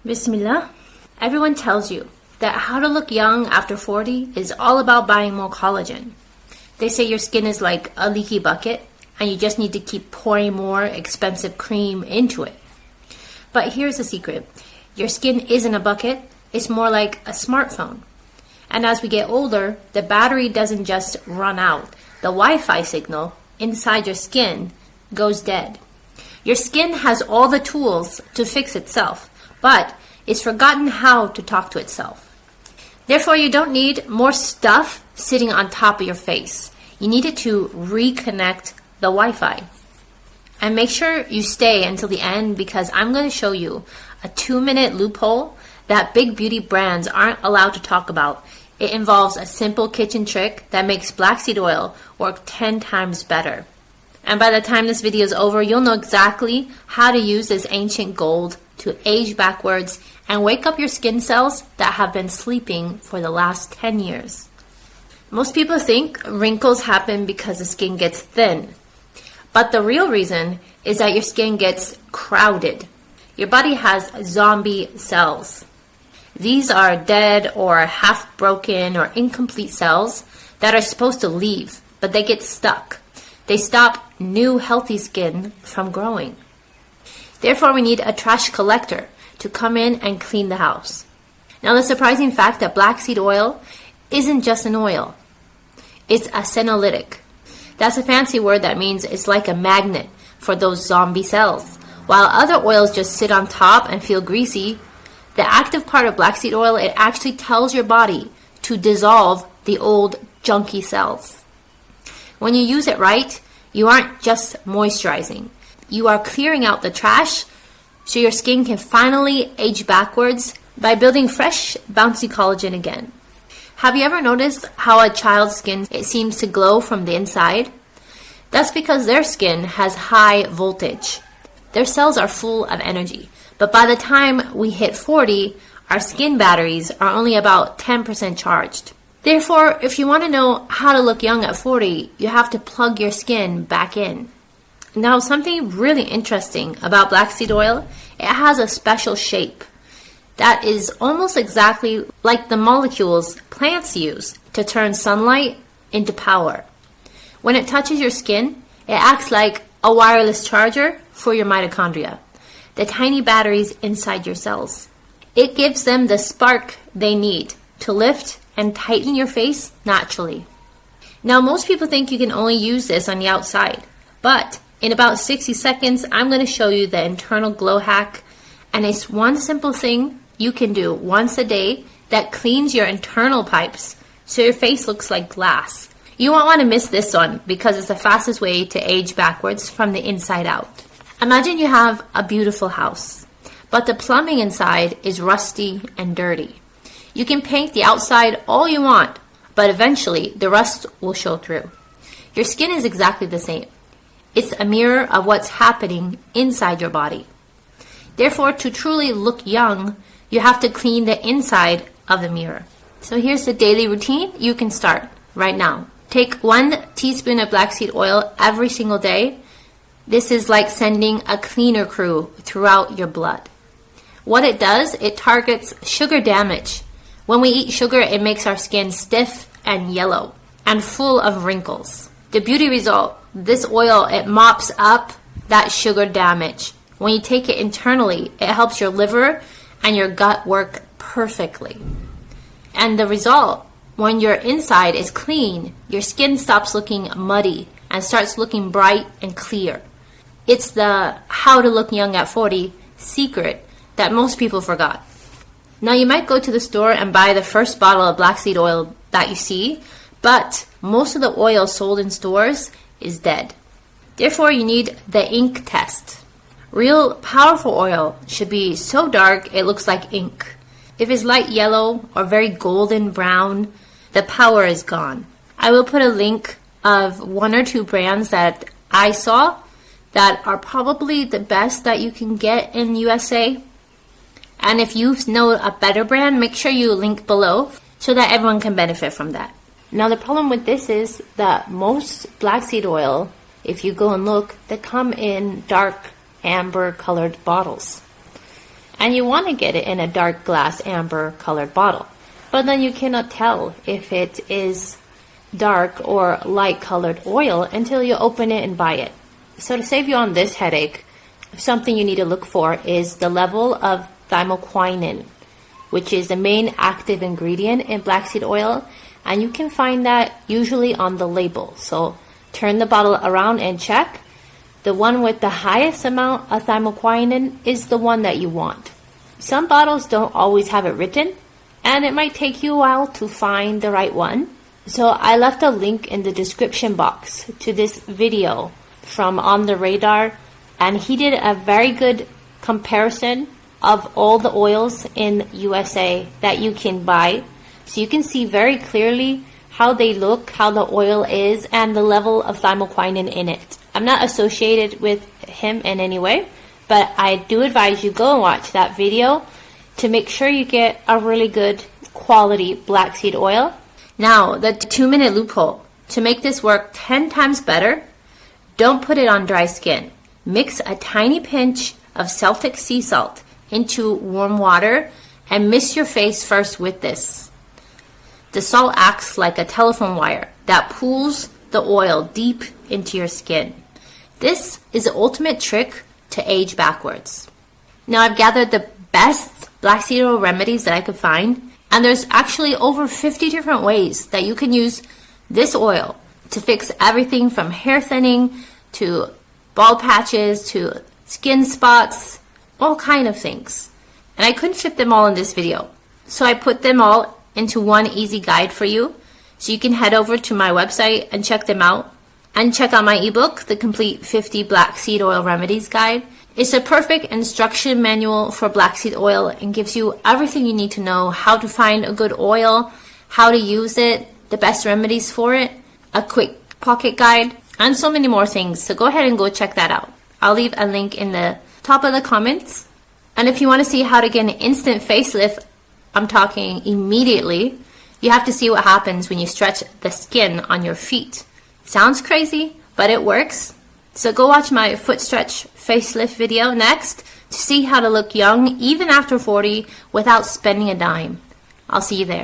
Bismillah. Everyone tells you that how to look young after 40 is all about buying more collagen. They say your skin is like a leaky bucket and you just need to keep pouring more expensive cream into it. But here's the secret. Your skin isn't a bucket, it's more like a smartphone. And as we get older, the battery doesn't just run out. The Wi-Fi signal inside your skin goes dead. Your skin has all the tools to fix itself, but it's forgotten how to talk to itself. Therefore, you don't need more stuff sitting on top of your face. You need it to reconnect the Wi-Fi. And make sure you stay until the end because I'm going to show you a 2-minute loophole that big beauty brands aren't allowed to talk about. It involves a simple kitchen trick that makes black seed oil work 10 times better. And by the time this video is over, you'll know exactly how to use this ancient gold to age backwards and wake up your skin cells that have been sleeping for the last 10 years. Most people think wrinkles happen because the skin gets thin. But the real reason is that your skin gets crowded. Your body has zombie cells. These are dead or half-broken or incomplete cells that are supposed to leave, but they get stuck. They stop new healthy skin from growing. Therefore, we need a trash collector to come in and clean the house. Now, the surprising fact that black seed oil isn't just an oil. It's a senolytic. That's a fancy word that means it's like a magnet for those zombie cells. While other oils just sit on top and feel greasy, the active part of black seed oil, it actually tells your body to dissolve the old junky cells. When you use it right, you aren't just moisturizing. You are clearing out the trash so your skin can finally age backwards by building fresh, bouncy collagen again. Have you ever noticed how a child's skin, it seems to glow from the inside? That's because their skin has high voltage. Their cells are full of energy. But by the time we hit 40, our skin batteries are only about 10% charged. Therefore, if you want to know how to look young at 40, you have to plug your skin back in. Now, something really interesting about black seed oil, it has a special shape that is almost exactly like the molecules plants use to turn sunlight into power. When it touches your skin, it acts like a wireless charger for your mitochondria, the tiny batteries inside your cells. It gives them the spark they need to lift and tighten your face naturally. Now, most people think you can only use this on the outside, but in about 60 seconds, I'm going to show you the internal glow hack, and it's one simple thing you can do once a day that cleans your internal pipes so your face looks like glass. You won't want to miss this one because it's the fastest way to age backwards from the inside out. Imagine you have a beautiful house, but the plumbing inside is rusty and dirty. You can paint the outside all you want, but eventually the rust will show through. Your skin is exactly the same. It's a mirror of what's happening inside your body. Therefore, to truly look young, you have to clean the inside of the mirror. So here's the daily routine you can start right now. Take 1 teaspoon of black seed oil every single day. This is like sending a cleaner crew throughout your blood. What it does, it targets sugar damage. When we eat sugar, it makes our skin stiff and yellow and full of wrinkles. The beauty result, this oil, it mops up that sugar damage. When you take it internally, it helps your liver and your gut work perfectly. And the result, when your inside is clean, your skin stops looking muddy and starts looking bright and clear. It's the how to look young at 40 secret that most people forgot. Now, you might go to the store and buy the first bottle of black seed oil that you see, but most of the oil sold in stores is dead. Therefore, you need the ink test. Real powerful oil should be so dark it looks like ink. If it's light yellow or very golden brown, the power is gone. I will put a link of 1 or 2 brands that I saw that are probably the best that you can get in USA. And if you know a better brand, make sure you link below so that everyone can benefit from that. Now, the problem with this is that most black seed oil, if you go and look, they come in dark amber colored bottles. And you want to get it in a dark glass amber colored bottle. But then you cannot tell if it is dark or light colored oil until you open it and buy it. So to save you on this headache, something you need to look for is the level of thymoquinone, which is the main active ingredient in black seed oil, and you can find that usually on the label. So turn the bottle around and check. The one with the highest amount of thymoquinone is the one that you want. Some bottles don't always have it written, and it might take you a while to find the right one. So I left a link in the description box to this video from On the Radar, and he did a very good comparison of all the oils in USA that you can buy. So you can see very clearly how they look, how the oil is, and the level of thymoquinone in it. I'm not associated with him in any way, but I do advise you go and watch that video to make sure you get a really good quality black seed oil. Now, the 2-minute loophole. To make this work 10 times better, don't put it on dry skin. Mix a tiny pinch of Celtic sea salt into warm water and mist your face first with this. The salt acts like a telephone wire that pulls the oil deep into your skin. This is the ultimate trick to age backwards. Now I've gathered the best black seed oil remedies that I could find, and there's actually over 50 different ways that you can use this oil to fix everything from hair thinning to bald patches to skin spots, all kind of things. And I couldn't fit them all in this video, so I put them all into one easy guide for you, so you can head over to my website and check them out. And check out my ebook, The Complete 50 Black Seed Oil Remedies Guide. It's a perfect instruction manual for black seed oil and gives you everything you need to know: how to find a good oil, how to use it, the best remedies for it, a quick pocket guide, and so many more things. So go ahead and go check that out. I'll leave a link in the top of the comments. And if you want to see how to get an instant facelift, I'm talking immediately, you have to see what happens when you stretch the skin on your feet. Sounds crazy, but it works. So go watch my foot stretch facelift video next to see how to look young even after 40 without spending a dime. I'll see you there.